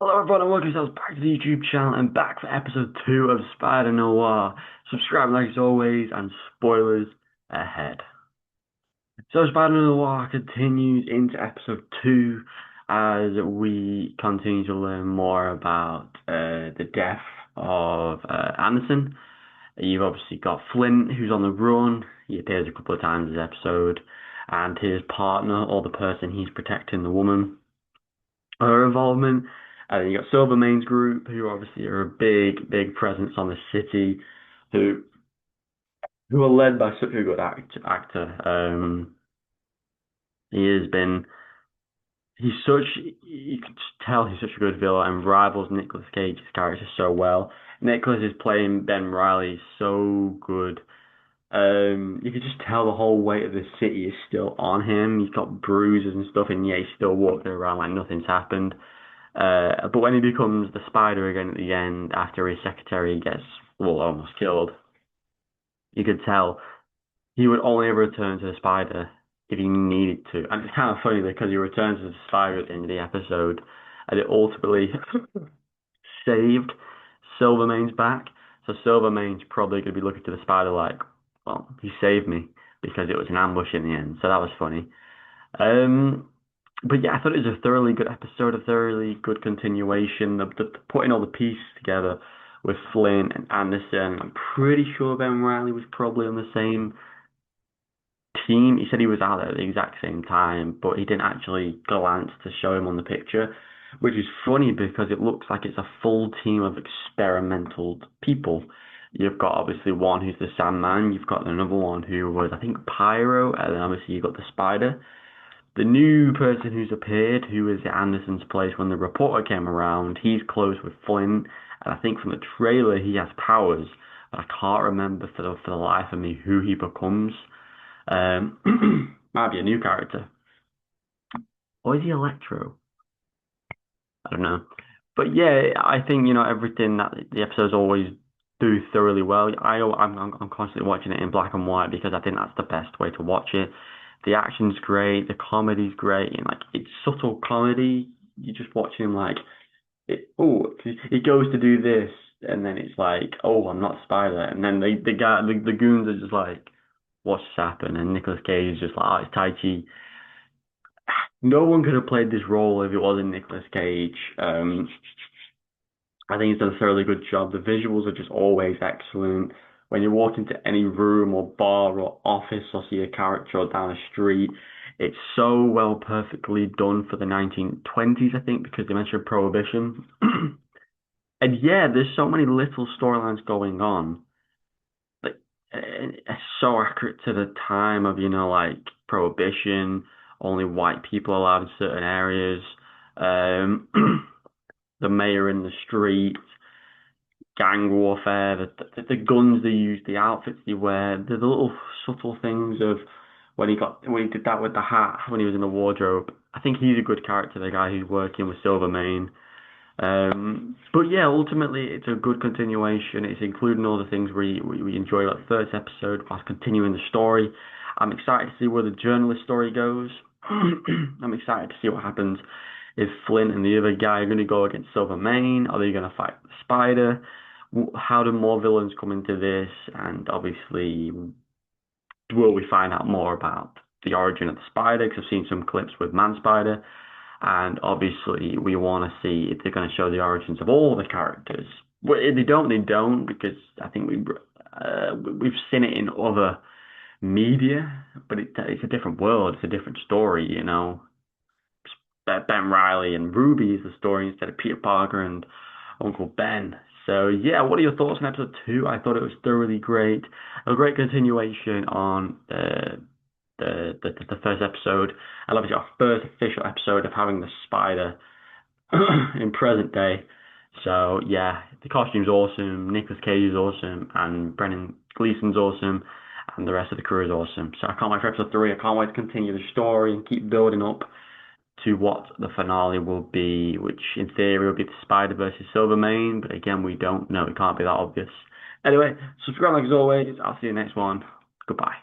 Hello everyone and welcome yourselves back to the YouTube channel and back for episode 2 of Spider-Noir. Subscribe like as always and spoilers ahead. So Spider-Noir continues into episode 2 as we continue to learn more about the death of Anderson. You've obviously got Flint who's on the run. He appears a couple of times this episode, and his partner or the person he's protecting, the woman, her involvement. And then you got Silvermane's group, who obviously are a big presence on the city, who who are led by such a good actor. He has been he's such you can just tell he's such a good villain and rivals Nicolas Cage's character so well. Nicolas is playing Ben Riley so good. You could just tell the whole weight of the city is still on him. He's got bruises and stuff, and yeah, he's still walking around like nothing's happened. But when he becomes the Spider again at the end, after his secretary gets, well, almost killed, you could tell he would only ever return to the Spider if he needed to. And it's kind of funny because he returns to the Spider at the end of the episode, and it ultimately saved Silvermane's back. So Silvermane's probably going to be looking to the Spider like, well, he saved me because it was an ambush in the end. So that was funny. Um, but yeah, I thought it was a thoroughly good episode, a thoroughly good continuation. The putting all the pieces together with Flint and Anderson. I'm pretty sure Ben Riley was probably on the same team. He said he was out at the exact same time, but he didn't actually glance to show him on the picture, which is funny because it looks like it's a full team of experimental people. You've got obviously one who's the Sandman, you've got another one who was, I think, Pyro, and then obviously you've got the Spider. The new person who's appeared, who is at Anderson's place when the reporter came around, he's close with Flynn, and I think from the trailer he has powers, but I can't remember for the life of me who he becomes. Might be a new character. Or is he Electro? I don't know. But yeah, I think, everything that the episodes always do thoroughly well. I'm constantly watching it in black and white because I think that's the best way to watch it. The action's great, the comedy's great, and like it's subtle comedy. You just watch him like, he goes to do this, and then it's like, oh, I'm not Spider, and then the goons are just like, what's just happened? And Nicolas Cage is just like, oh, it's Tai Chi. No one could have played this role if it wasn't Nicolas Cage. I think he's done a thoroughly good job. The visuals are just always excellent. When you walk into any room or bar or office or see a character or down a street, it's so well perfectly done for the 1920s, I think, because they mentioned Prohibition. And yeah, there's so many little storylines going on. Like, it's so accurate to the time of, like Prohibition, only white people allowed in certain areas, um, the mayor in the street, gang warfare, the guns they use, the outfits they wear, the little subtle things of when he did that with the hat when he was in the wardrobe. I think he's a good character, the guy who's working with Silvermane. But yeah, ultimately it's a good continuation. It's including all the things we enjoy like the first episode whilst continuing the story. I'm excited to see where the journalist story goes. I'm excited to see what happens if Flint and the other guy are going to go against Silvermane. Are they going to fight the Spider? How do more villains come into this? And obviously, will we find out more about the origin of the Spider? Because I've seen some clips with Man Spider. And obviously, we want to see if they're going to show the origins of all the characters. Well, if they don't, they don't, because I think we've seen it in other media, but it's a different world, it's a different story. Ben Riley and Ruby is the story instead of Peter Parker and Uncle Ben. So yeah, what are your thoughts on episode 2? I thought it was thoroughly great, a great continuation on the first episode. I love it, our first official episode of having the Spider in present day. So yeah, the costume's awesome, Nicolas Cage is awesome, and Brendan Gleeson's awesome, and the rest of the crew is awesome. So I can't wait for episode 3. I can't wait to continue the story and keep building up to what the finale will be, which in theory will be the Spider versus Silvermane, but again, we don't know. It can't be that obvious. Anyway, subscribe like as always. I'll see you next one. Goodbye.